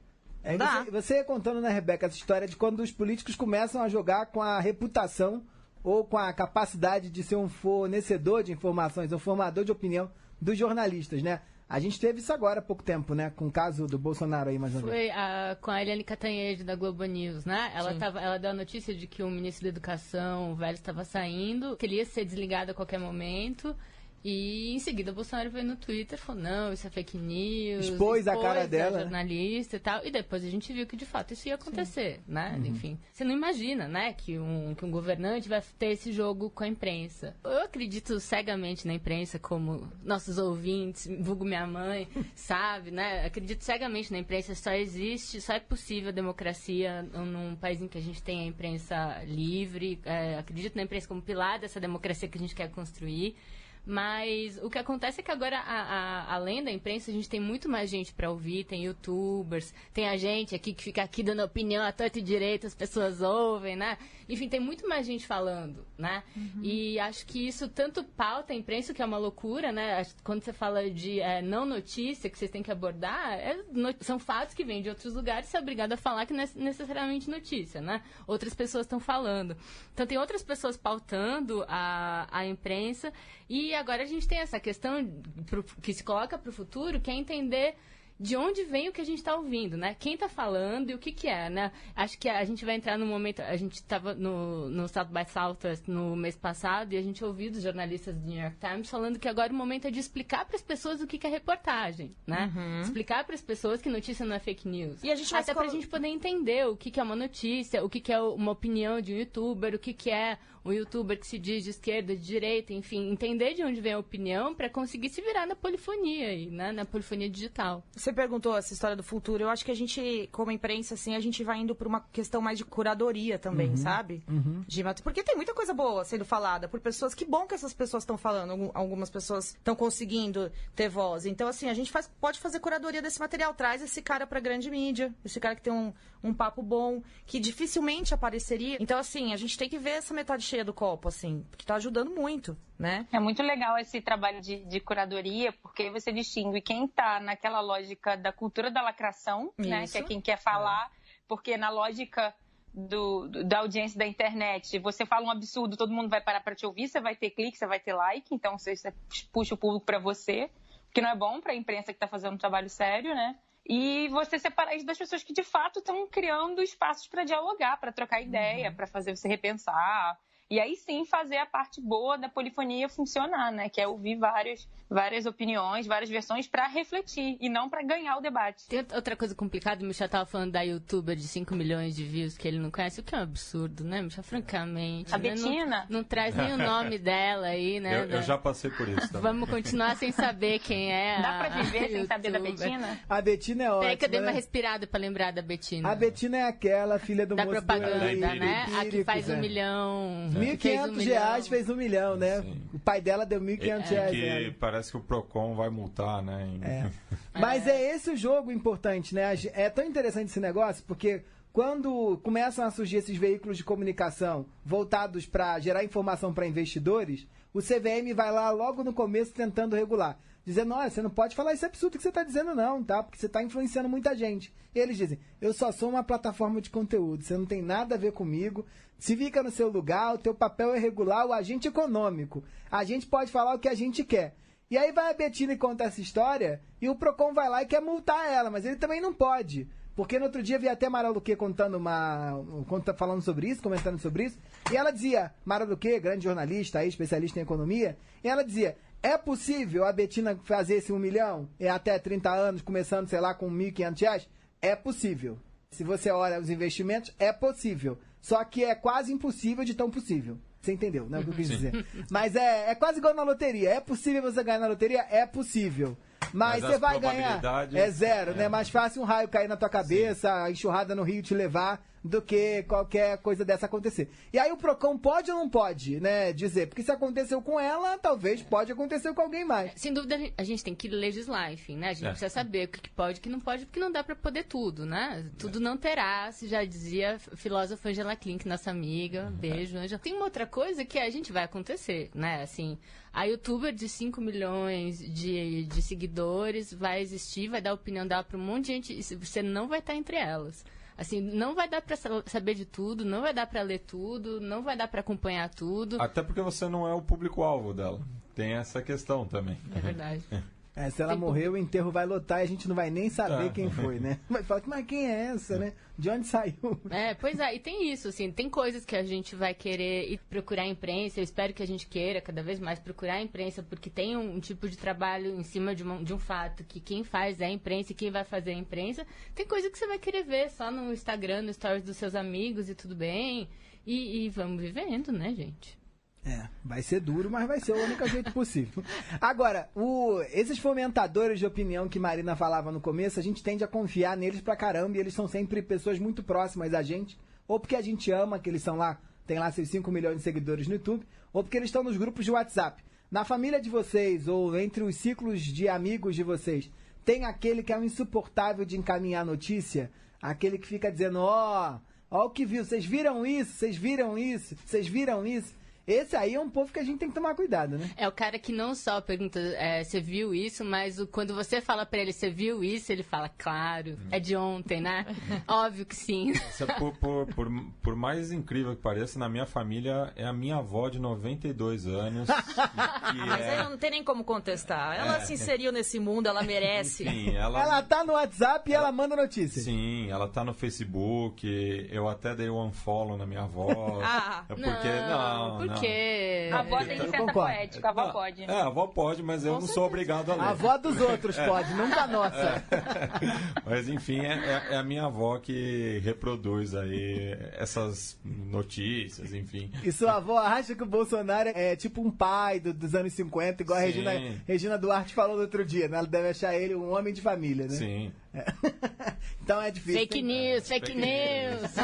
Você contando, né, Rebeca, essa história de quando os políticos começam a jogar com a reputação ou com a capacidade de ser um fornecedor de informações, um formador de opinião dos jornalistas, né? A gente teve isso agora há pouco tempo, né? Com o caso do Bolsonaro aí, mais uma vez. Foi com a Eliane Catanhede, da Globo News, né? Ela deu a notícia de que o ministro da Educação, o velho, estava saindo, que ele ia ser desligado a qualquer momento. E em seguida o Bolsonaro veio no Twitter e falou, não, isso é fake news. Expôs a cara dela. Jornalista e tal. E depois a gente viu que de fato isso ia acontecer, né? Enfim, você não imagina, né, que um governante vai ter esse jogo com a imprensa. Eu acredito cegamente na imprensa, como nossos ouvintes, vulgo minha mãe, sabe, né? Acredito cegamente na imprensa. Só é possível a democracia num país em que a gente tem a imprensa livre. Acredito na imprensa como pilar dessa democracia que a gente quer construir. Mas o que acontece é que agora, além da imprensa, a gente tem muito mais gente para ouvir, tem youtubers, tem a gente aqui que fica aqui dando opinião à torta e direita, as pessoas ouvem, né? Enfim, tem muito mais gente falando, né? E acho que isso tanto pauta a imprensa, que é uma loucura, né? Quando você fala de não notícia, que vocês têm que abordar, são fatos que vêm de outros lugares, você é obrigado a falar que não é necessariamente notícia, né? Outras pessoas estão falando. Então tem outras pessoas pautando a imprensa. E agora a gente tem essa questão que se coloca para o futuro, que é entender de onde vem o que a gente está ouvindo, né? Quem está falando e o que é, né? Acho que a gente vai entrar num momento... A gente estava no South by Southwest no mês passado e a gente ouviu dos jornalistas do New York Times falando que agora o momento é de explicar para as pessoas o que é reportagem, né? Explicar para as pessoas que notícia não é fake news. E a gente até para a gente poder entender o que é uma notícia, o que é uma opinião de um youtuber, o que é um youtuber que se diz de esquerda, de direita, enfim, entender de onde vem a opinião para conseguir se virar na polifonia aí, né? Na polifonia digital. Você perguntou essa história do futuro. Eu acho que a gente, como imprensa, assim, a gente vai indo por uma questão mais de curadoria também, sabe? Porque tem muita coisa boa sendo falada por pessoas. Que bom que essas pessoas estão falando. Algumas pessoas estão conseguindo ter voz. Então, assim, a gente pode fazer curadoria desse material. Traz esse cara pra grande mídia. Esse cara que tem um papo bom, que dificilmente apareceria. Então, assim, a gente tem que ver essa metade cheia do copo, assim, porque tá ajudando muito, né? É muito legal esse trabalho de curadoria, porque aí você distingue quem tá naquela lógica da cultura da lacração, né? Que é quem quer falar, porque na lógica da audiência da internet, você fala um absurdo, todo mundo vai parar para te ouvir, você vai ter clique, você vai ter like, então você puxa o público para você, que não é bom para a imprensa que está fazendo um trabalho sério, né? E você separar isso das pessoas que de fato estão criando espaços para dialogar, para trocar ideia, para fazer você repensar. E aí sim fazer a parte boa da polifonia funcionar, né? Que é ouvir várias opiniões, várias versões para refletir e não para ganhar o debate. Tem outra coisa complicada, o Michel tava falando da youtuber de 5 milhões de views que ele não conhece, o que é um absurdo, né, Michel? Francamente. A Betina? Não traz nem o nome dela aí, né? Eu já passei por isso também. Vamos continuar sem saber quem é. Dá pra viver sem saber da Betina? A Betina é ótima. Peraí que eu dei uma respirada pra lembrar da Betina. A Betina é aquela filha do da moço propaganda, do né? A que faz 1 milhão. R$1.500 fez 1 milhão, né? Sim. O pai dela deu R$1.500. Que parece que o Procon vai multar, né? Mas é esse o jogo importante, né? É tão interessante esse negócio, porque quando começam a surgir esses veículos de comunicação voltados para gerar informação para investidores, o CVM vai lá logo no começo tentando regular. Dizendo, olha, você não pode falar esse absurdo que você está dizendo não, tá? Porque você está influenciando muita gente. E eles dizem, eu só sou uma plataforma de conteúdo, você não tem nada a ver comigo, se fica no seu lugar, o teu papel é regular o agente econômico. A gente pode falar o que a gente quer. E aí vai a Betina e conta essa história, e o Procon vai lá e quer multar ela, mas ele também não pode. Porque no outro dia vi até Mara Luque falando sobre isso, comentando sobre isso, e ela dizia, Mara Luque, grande jornalista, aí, especialista em economia, e ela dizia, é possível a Betina fazer esse 1 milhão até 30 anos, começando, sei lá, com R$1.500? É possível. Se você olha os investimentos, é possível. Só que é quase impossível de tão possível. Você entendeu, né? O que eu quis dizer. Mas é quase igual na loteria. É possível você ganhar na loteria? É possível. Mas você vai ganhar. É zero, né? Mais fácil um raio cair na tua cabeça, a enxurrada no rio te levar, do que qualquer coisa dessa acontecer. E aí o Procon pode ou não pode, né, dizer? Porque se aconteceu com ela, talvez pode acontecer com alguém mais. Sem dúvida, a gente tem que legislar, enfim, né? A gente precisa saber o que pode e o que não pode, porque não dá pra poder tudo, né? Tudo não terá, se já dizia a filósofa Angela Klink, nossa amiga. Beijo, Angela. Tem uma outra coisa que a gente vai acontecer, né? Assim, a youtuber de 5 milhões de seguidores vai existir, vai dar a opinião dela pra um monte de gente, e você não vai estar entre elas. Assim, não vai dar pra saber de tudo, não vai dar pra ler tudo, não vai dar pra acompanhar tudo. Até porque você não é o público-alvo dela. Tem essa questão também. É verdade. Se ela morrer, o enterro vai lotar e a gente não vai nem saber quem foi, né? Vai falar, mas quem é essa, né? De onde saiu? Pois é, e tem isso, assim, tem coisas que a gente vai querer ir procurar a imprensa, eu espero que a gente queira cada vez mais procurar a imprensa, porque tem um tipo de trabalho em cima de um fato, que quem faz é a imprensa e quem vai fazer é a imprensa. Tem coisa que você vai querer ver só no Instagram, no stories dos seus amigos e tudo bem, e vamos vivendo, né, gente? Vai ser duro, mas vai ser o único jeito possível. Agora, esses fomentadores de opinião que Marina falava no começo, a gente tende a confiar neles pra caramba, e eles são sempre pessoas muito próximas a gente, ou porque a gente ama que eles são lá, tem lá seus 5 milhões de seguidores no YouTube, ou porque eles estão nos grupos de WhatsApp. Na família de vocês, ou entre os ciclos de amigos de vocês, tem aquele que é um insuportável de encaminhar notícia, aquele que fica dizendo, ó o que viu, vocês viram isso, vocês viram isso, vocês viram isso. Esse aí é um povo que a gente tem que tomar cuidado, né? É o cara que não só pergunta, você viu isso, mas quando você fala pra ele, você viu isso, ele fala, claro, é de ontem, né? Óbvio que sim. Por mais incrível que pareça, na minha família é a minha avó de 92 anos. Mas aí não tem nem como contestar. Ela se inseriu nesse mundo, ela merece. Enfim, ela tá no WhatsApp e ela manda notícias. Sim, ela tá no Facebook, eu até dei um unfollow na minha avó. Porque a avó tem licença poética, a avó pode. A avó pode, mas eu não sou obrigado a ler. A avó dos outros pode, nunca a nossa. Mas enfim, é a minha avó que reproduz aí essas notícias, enfim. E sua avó acha que o Bolsonaro é tipo um pai dos anos 50, igual a Regina Duarte falou no outro dia, né? Ela deve achar ele um homem de família, né? Sim. Então é difícil. Fake news, fake news.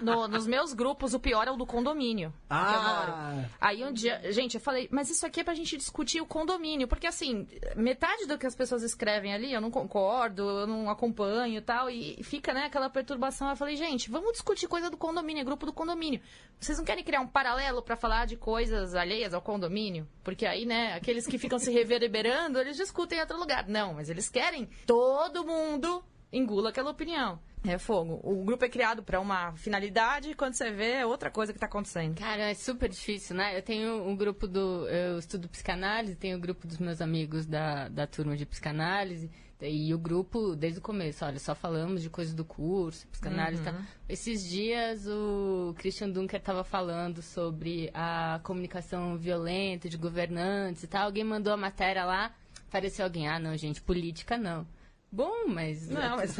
Não, nos meus grupos, o pior é o do condomínio. Que eu moro. Aí um dia, gente, eu falei, mas isso aqui é pra gente discutir o condomínio. Porque assim, metade do que as pessoas escrevem ali, eu não concordo, eu não acompanho e tal. E fica, né, aquela perturbação. Eu falei, gente, vamos discutir coisa do condomínio, é grupo do condomínio. Vocês não querem criar um paralelo pra falar de coisas alheias ao condomínio? Porque aí, né, aqueles que ficam se reverberando, eles discutem em outro lugar. Não, mas eles querem todo mundo engula aquela opinião. É fogo. O grupo é criado para uma finalidade e quando você vê é outra coisa que tá acontecendo. Cara, é super difícil, né? Eu tenho um grupo eu estudo psicanálise, tenho o grupo dos meus amigos da turma de psicanálise e o grupo, desde o começo, olha, só falamos de coisas do curso, psicanálise e tal. Esses dias o Christian Dunker estava falando sobre a comunicação violenta de governantes e tal. Alguém mandou a matéria lá, apareceu alguém, não, gente, política não. Bom, mas... Não, mas...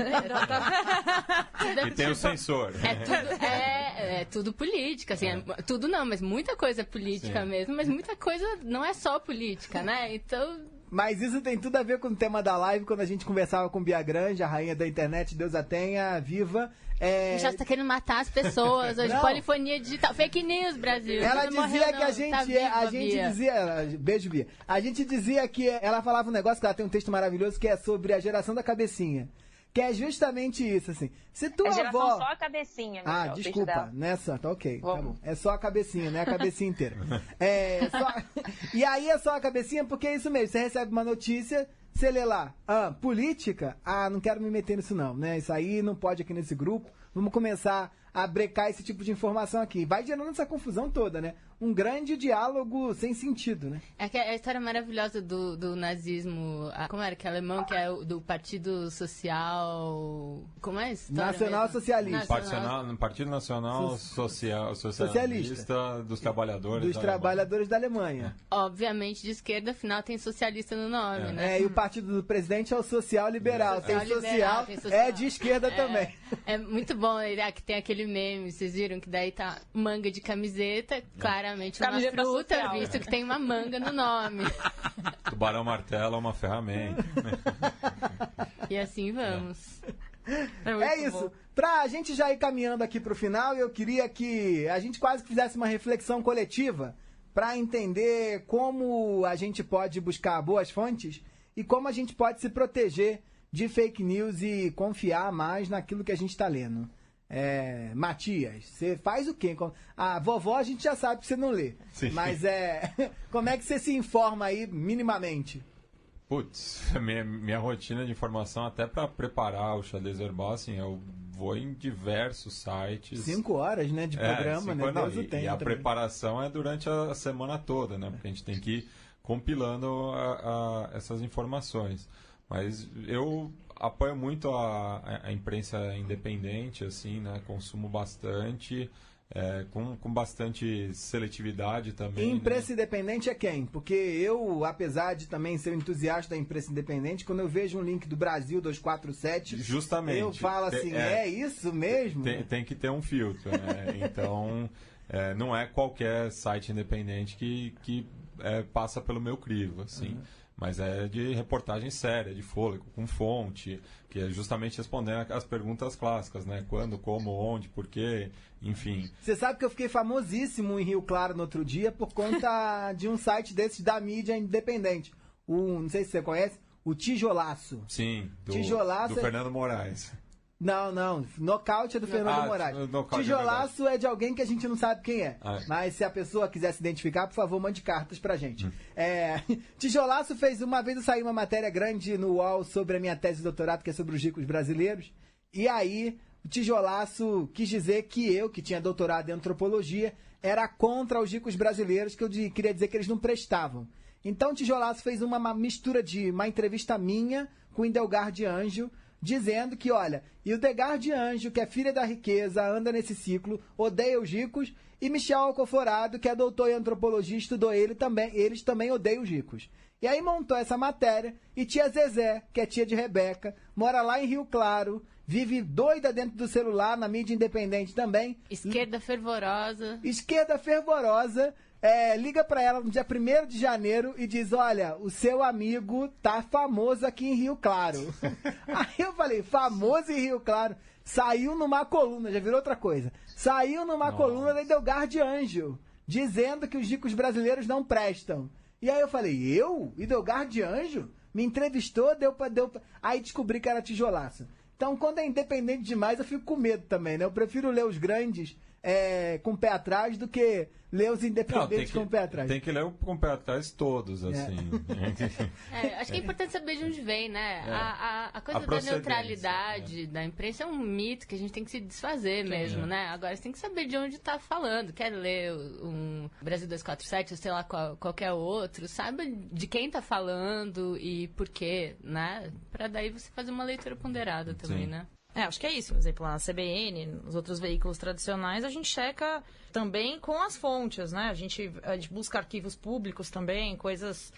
E tem o censor. É tudo política, assim. Tudo não, mas muita coisa é política mesmo. Mas muita coisa não é só política, né? Então... Mas isso tem tudo a ver com o tema da live, quando a gente conversava com Bia Grande, a rainha da internet, Deus a tenha, viva. Já está querendo matar as pessoas hoje, polifonia digital, fake news, Brasil. Ela dizia que a gente dizia, beijo Bia, a gente dizia que ela falava um negócio, que ela tem um texto maravilhoso, que é sobre a geração da cabecinha. Que é justamente isso, assim. Se tua avó... só a cabecinha, Michel, desculpa, nessa, tá ok, tá bom. É só a cabecinha, né? A cabecinha inteira. E aí é só a cabecinha porque é isso mesmo, você recebe uma notícia, você lê lá, política? Não quero me meter nisso não, né? Isso aí não pode aqui nesse grupo. Vamos começar a brecar esse tipo de informação aqui. Vai gerando essa confusão toda, né? Um grande diálogo sem sentido, né? É que a história maravilhosa do nazismo, como era que alemão, que é do Partido Social... Como é isso? Nacional Socialista. Partido Nacional Socialista dos Trabalhadores dos Trabalhadores da Alemanha. Obviamente, de esquerda, afinal, tem socialista no nome, né? E o partido do presidente é o social liberal. Tem social, é de esquerda também. É muito bom, que tem aquele meme, vocês viram que daí tá manga de camiseta, claramente uma camiseta fruta, social, visto que tem uma manga no nome. Tubarão martelo é uma ferramenta. E assim vamos. É isso. Pra gente já ir caminhando aqui pro final, eu queria que a gente quase que fizesse uma reflexão coletiva para entender como a gente pode buscar boas fontes e como a gente pode se proteger de fake news e confiar mais naquilo que a gente está lendo. Matias, você faz o quê? A vovó a gente já sabe que você não lê. Sim. Mas como é que você se informa aí minimamente? Putz, minha rotina de informação até para preparar o xadrez verbal, assim, eu vou em diversos sites. 5 horas, né, de programa, né? E a preparação é durante a semana toda, né? Porque a gente tem que ir compilando essas informações. Mas eu apoio muito a imprensa independente, assim, né? Consumo bastante, com bastante seletividade também. E imprensa independente é quem? Porque eu, apesar de também ser um entusiasta da imprensa independente, quando eu vejo um link do Brasil 247, justamente, eu falo assim, é isso mesmo? Tem que ter um filtro, né? Então, não é qualquer site independente que passa pelo meu crivo, assim. Mas é de reportagem séria, de fôlego, com fonte, que é justamente respondendo as perguntas clássicas, né? Quando, como, onde, por quê, enfim. Você sabe que eu fiquei famosíssimo em Rio Claro no outro dia por conta de um site desses da mídia independente. Não sei se você conhece, o Tijolaço. Sim, do Tijolaço Fernando Moraes. Não. Nocaute é do Fernando Moraes. Tijolaço é de alguém que a gente não sabe quem é. Mas se a pessoa quiser se identificar, por favor, mande cartas pra gente. Tijolaço fez uma vez, eu saí uma matéria grande no UOL sobre a minha tese de doutorado, que é sobre os ricos brasileiros. E aí, o Tijolaço quis dizer que eu, que tinha doutorado em antropologia, era contra os ricos brasileiros, que eu queria dizer que eles não prestavam. Então, o Tijolaço fez uma mistura de uma entrevista minha com o Indelgar de Anjo, dizendo que, olha, Hildegard de Anjo, que é filha da riqueza, anda nesse ciclo, odeia os ricos, e Michel Alcoforado, que é doutor em antropologia, estudou eles também odeiam os ricos. E aí montou essa matéria, e tia Zezé, que é tia de Rebeca, mora lá em Rio Claro, vive doida dentro do celular, na mídia independente também. Esquerda fervorosa. Esquerda fervorosa, liga pra ela no dia 1º de janeiro e diz, olha, o seu amigo tá famoso aqui em Rio Claro. Aí eu falei, famoso em Rio Claro? Saiu numa coluna, já virou outra coisa. Saiu numa coluna da Idelgar de Anjo, dizendo que os ricos brasileiros não prestam. E aí eu falei, Idelgar de Anjo? Me entrevistou, deu pra... Aí descobri que era tijolaço. Então, quando é independente demais, eu fico com medo também, né? Eu prefiro ler os grandes com o pé atrás do que ler os independentes com o pé atrás. Tem que ler com o pé atrás todos, assim. Acho que é importante saber de onde vem, né? A coisa da neutralidade da imprensa é um mito que a gente tem que se desfazer mesmo, né? Agora você tem que saber de onde tá falando. Quer ler um Brasil 247, ou sei lá, qualquer outro, saiba de quem tá falando e por quê, né? Pra daí você fazer uma leitura ponderada também, né? Acho que é isso. Por exemplo, na CBN, nos outros veículos tradicionais, a gente checa também com as fontes, né? A gente busca arquivos públicos também, coisas...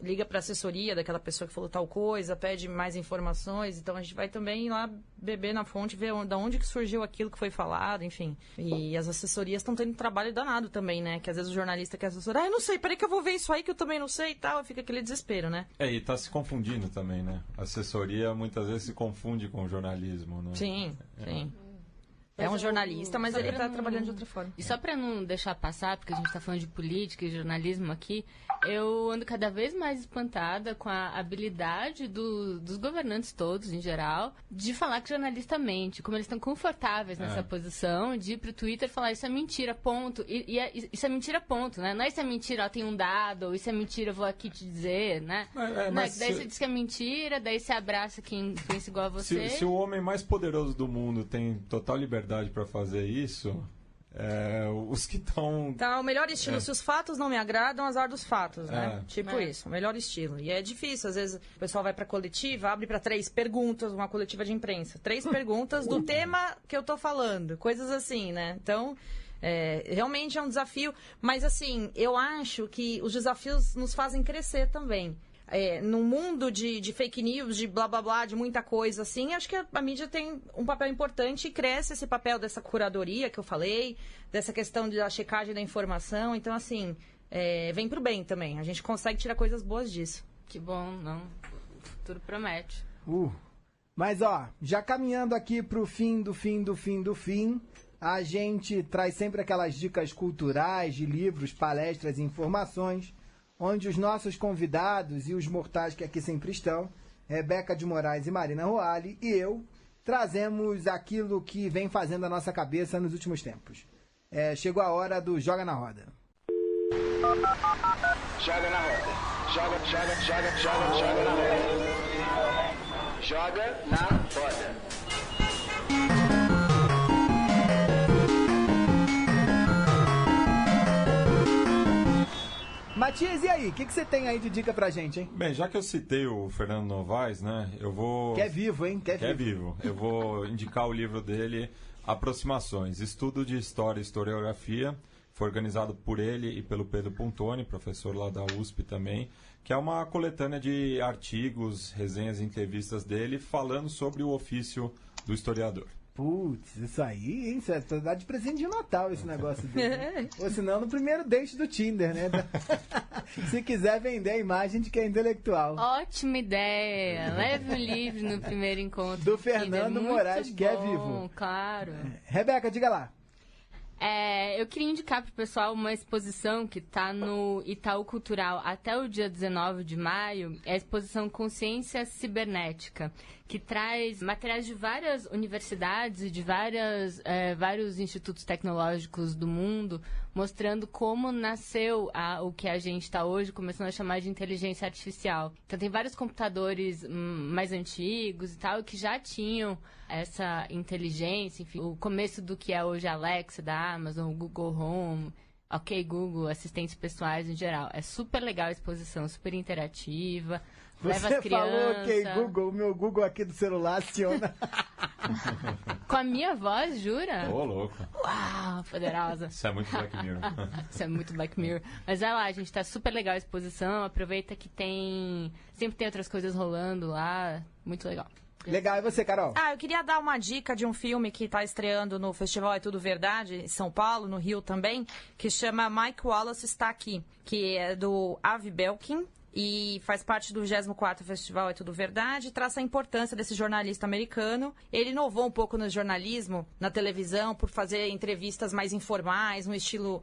liga para a assessoria daquela pessoa que falou tal coisa, pede mais informações. Então, a gente vai também ir lá beber na fonte, ver de onde que surgiu aquilo que foi falado, enfim. E as assessorias estão tendo trabalho danado também, né? Que às vezes o jornalista quer assessorar, eu não sei, peraí que eu vou ver isso aí que eu também não sei e tal. Fica aquele desespero, né? E tá se confundindo também, né? A assessoria muitas vezes se confunde com o jornalismo, né? Sim. É um jornalista, mas ele está trabalhando de outra forma. E só para não deixar passar, porque a gente está falando de política e jornalismo aqui, eu ando cada vez mais espantada com a habilidade dos governantes todos, em geral, de falar que jornalista mente, como eles estão confortáveis nessa posição de ir pro Twitter e falar isso é mentira, ponto. Isso é mentira, ponto, né? Não é isso é mentira, ó, tem um dado, ou isso é mentira, eu vou aqui te dizer, né? Mas daí você diz que é mentira, daí você abraça quem pensa igual a você. Se o homem mais poderoso do mundo tem total liberdade para fazer isso, os que estão... Tá, o melhor estilo, se os fatos não me agradam, azar dos fatos, né? Isso, o melhor estilo. E é difícil, às vezes o pessoal vai pra coletiva, abre pra 3 perguntas, uma coletiva de imprensa. 3 perguntas do tema que eu tô falando, coisas assim, né? Então... realmente é um desafio, mas assim, eu acho que os desafios nos fazem crescer também. No mundo de fake news, de blá blá blá, de muita coisa assim, acho que a mídia tem um papel importante e cresce esse papel dessa curadoria que eu falei, dessa questão da checagem da informação. Então, assim, vem pro bem também. A gente consegue tirar coisas boas disso. Que bom, não? O futuro promete. Mas, ó, já caminhando aqui pro fim, a gente traz sempre aquelas dicas culturais de livros, palestras e informações, onde os nossos convidados e os mortais que aqui sempre estão, Rebeca de Moraes e Marina Roale, e eu, trazemos aquilo que vem fazendo a nossa cabeça nos últimos tempos. Chegou a hora do Joga na Roda. Joga na roda. Joga na roda. Joga na roda. Matias, e aí? O que você tem aí de dica pra gente, hein? Bem, já que eu citei o Fernando Novaes, né, eu vou... Que é vivo, hein? Que é vivo. Eu vou indicar o livro dele, Aproximações, Estudo de História e Historiografia. Foi organizado por ele e pelo Pedro Pontoni, professor lá da USP também, que é uma coletânea de artigos, resenhas e entrevistas dele falando sobre o ofício do historiador. Putz, isso aí, hein? Isso dá de presente de Natal, esse negócio dele. Ou senão no primeiro date do Tinder, né? Se quiser vender a imagem de que é intelectual. Ótima ideia! Leve o livro no primeiro encontro. Do Fernando Moraes, que é vivo. Claro. Rebeca, diga lá. Eu queria indicar para o pessoal uma exposição que está no Itaú Cultural até o dia 19 de maio, é a exposição Consciência Cibernética, que traz materiais de várias universidades e de vários institutos tecnológicos do mundo, mostrando como nasceu o que a gente está hoje começando a chamar de inteligência artificial. Então tem vários computadores mais antigos e tal, que já tinham essa inteligência, enfim, o começo do que é hoje a Alexa da Amazon, o Google Home, OK Google, assistentes pessoais em geral. É super legal a exposição, super interativa. Leva as crianças. Você falou OK Google, o meu Google aqui do celular aciona. Com a minha voz, jura? Ô, louco. Uau, poderosa. Isso é muito Black Mirror. Isso é muito Black Mirror. Mas vai lá, gente, tá super legal a exposição. Aproveita que sempre tem outras coisas rolando lá. Muito legal. Legal, e você, Carol? Eu queria dar uma dica de um filme que está estreando no Festival É Tudo Verdade, em São Paulo, no Rio também, que chama Mike Wallace Está Aqui, que é do Avi Belkin. E faz parte do 24º Festival É Tudo Verdade, traça a importância desse jornalista americano. Ele inovou um pouco no jornalismo, na televisão, por fazer entrevistas mais informais, um estilo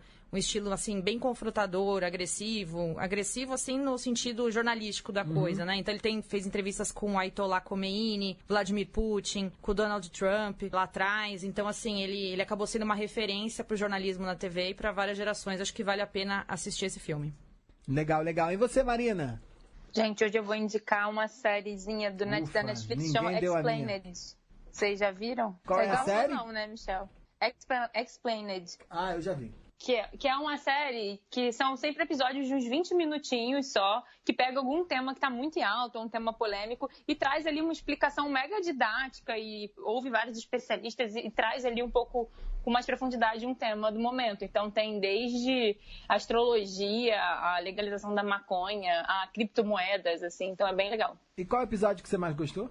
assim, bem confrontador, agressivo assim no sentido jornalístico da coisa, né? Então ele fez entrevistas com o Ayatollah Khomeini, Vladimir Putin, com o Donald Trump lá atrás. Então, assim, ele acabou sendo uma referência para o jornalismo na TV e para várias gerações. Acho que vale a pena assistir esse filme. Legal, legal. E você, Marina? Gente, hoje eu vou indicar uma sériezinha da Netflix que chama Explained. Vocês já viram? Qual é a série? Não, né, Michel? Explained. Ah, eu já vi. Que é uma série que são sempre episódios de uns 20 minutinhos só, que pega algum tema que tá muito em alta, um tema polêmico, e traz ali uma explicação mega didática, e ouve vários especialistas e traz ali um pouco com mais profundidade um tema do momento. Então tem desde astrologia, a legalização da maconha, a criptomoedas, assim, então é bem legal. E qual episódio que você mais gostou?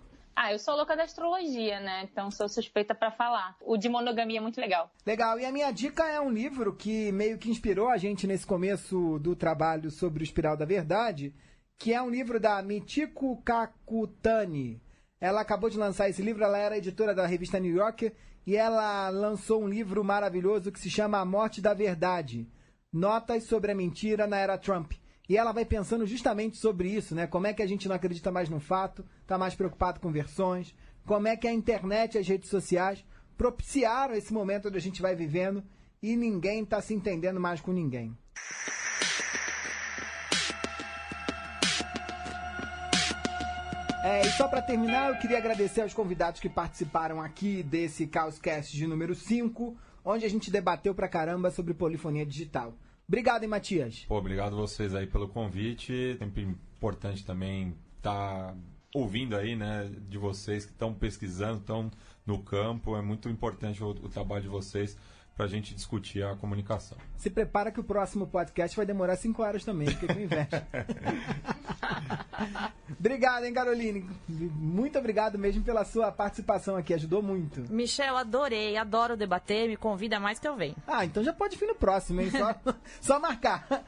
Eu sou louca da astrologia, né? Então sou suspeita pra falar. O de monogamia é muito legal. Legal. E a minha dica é um livro que meio que inspirou a gente nesse começo do trabalho sobre o Espiral da Verdade, que é um livro da Michiko Kakutani. Ela acabou de lançar esse livro, ela era editora da revista New Yorker, e ela lançou um livro maravilhoso que se chama A Morte da Verdade. Notas sobre a mentira na era Trump. E ela vai pensando justamente sobre isso, né? Como é que a gente não acredita mais no fato, está mais preocupado com versões, como é que a internet e as redes sociais propiciaram esse momento onde a gente vai vivendo e ninguém está se entendendo mais com ninguém. E só para terminar, eu queria agradecer aos convidados que participaram aqui desse Caoscast de número 5, onde a gente debateu pra caramba sobre polifonia digital. Obrigado, hein, Matias? Obrigado vocês aí pelo convite. Sempre importante também estar ouvindo aí, né, de vocês que estão pesquisando, estão no campo. É muito importante o trabalho de vocês para a gente discutir a comunicação. Se prepara que o próximo podcast vai demorar 5 horas também, fiquei com inveja. Obrigado, hein, Caroline? Muito obrigado mesmo pela sua participação aqui, ajudou muito. Michel, adorei, adoro debater, me convida mais que eu venho. Então já pode vir no próximo, hein? Só marcar.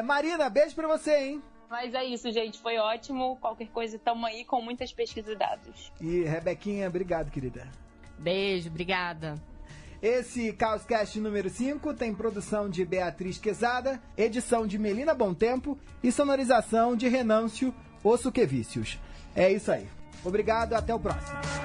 Marina, beijo pra você, hein? Mas é isso, gente, foi ótimo. Qualquer coisa, tamo aí com muitas pesquisas e dados. E Rebequinha, obrigado, querida. Beijo, obrigada. Esse Caoscast número 5 tem produção de Beatriz Quezada, edição de Melina Bontempo e sonorização de Renâncio Osso Que Vícios. É isso aí. Obrigado, até o próximo.